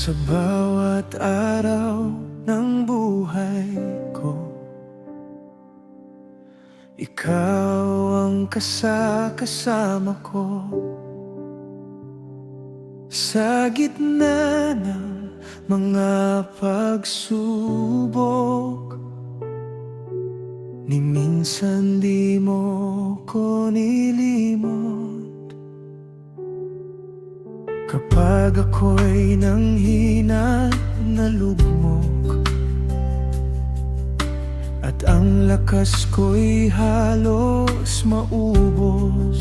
Sa bawat araw ng buhay ko, ikaw ang kasama ko. Sa gitna ng mga pagsubok, ni minsan di mo ko nilimot. Kapag ako'y nanghina na lugmok, at ang lakas ko'y halos maubos,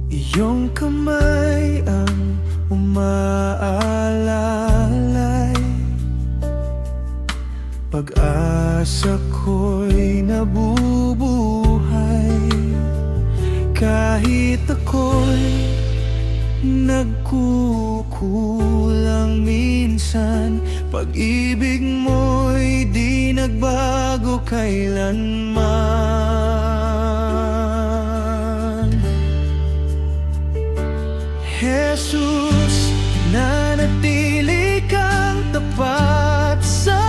iyong kamay ang umaalalay. Pag-asa ko'y nabubuhay, kahit ako'y nagkukulang minsan. Pag-ibig mo'y di nagbago kailanman. Jesus, nanatili kang tapat sa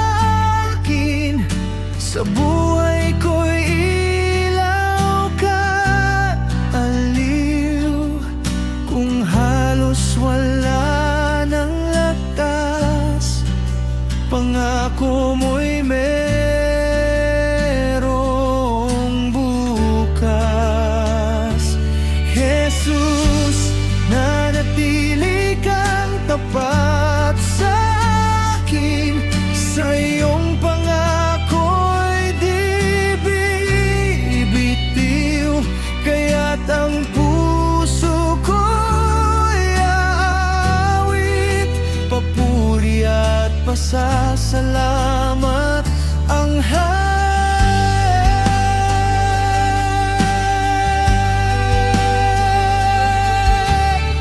akin. Sa buhay ko'y ilaw ka, aliw. Kung halos wala ng lakas, pangako mo'y merong bukas. Jesus, nanatili kang tapat sa akin. Sa iyong pangako'y di bibitiw, kaya't ang puso ko'y aawit, papuri at pasasalamat ang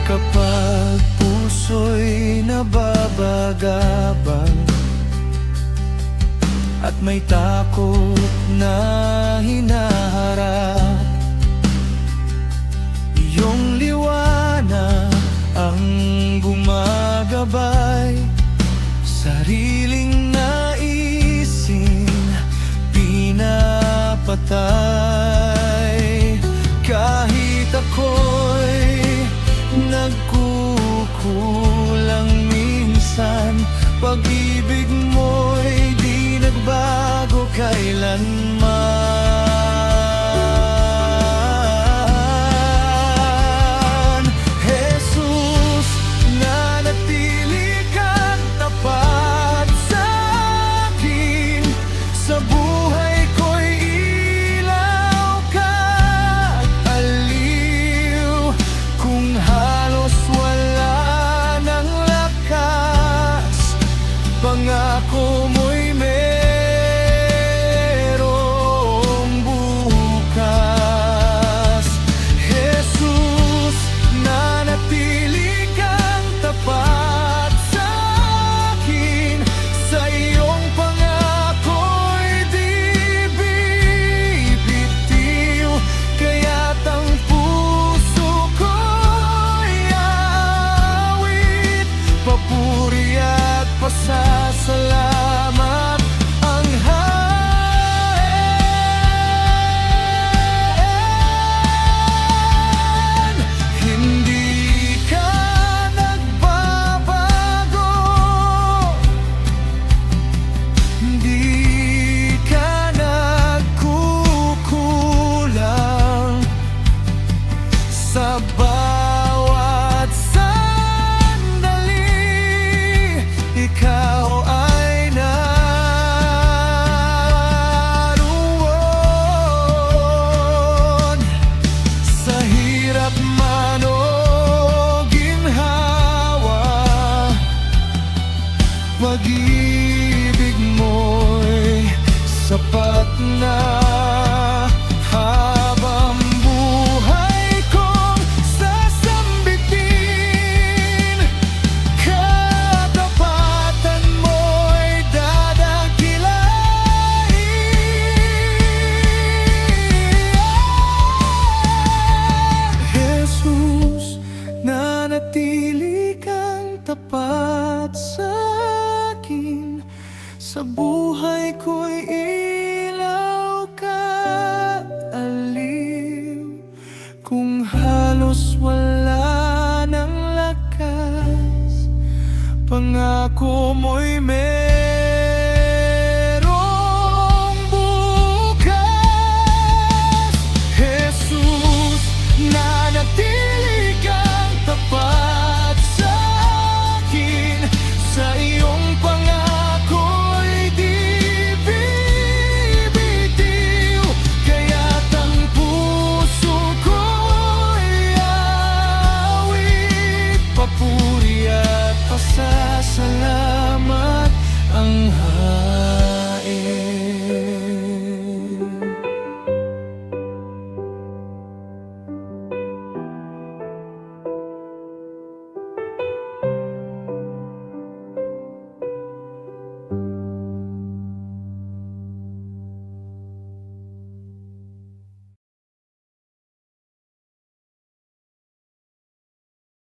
kapag puso'y nababagabag at may takot na hinaharap, iyong liwanag ang gumagabay. Sariling naisin pinapatay, kahit ako'y nagkukulang minsan. Pag-ibig mo'y di nagbago kailanman. Jesus, nanatili kang tapat sa akin. Sa buhay ko'y ilaw ka at aliw. Kung halos wala ng lakas, pangako mo'y merong bukas. Jesus, nanatili kang tapat sa akin. Sa iyong pangako'y di bibitiw, kaya't ang puso ko'y aawit, papuri at pasasalamat ang hindi ka nagbabago, hindi ka nagkukulang. Sa bawat sandali, ikaw ay naroon. Sa hirap man o ginhawa, pag-ibig mo'y sapat na. Habang buhay kong sasambitin, katapatan mo'y dadakilain. Jesus, nanatili kang tapat halos wala ng lakas. Pangako mo'y merong bukas. Jesus, nanatili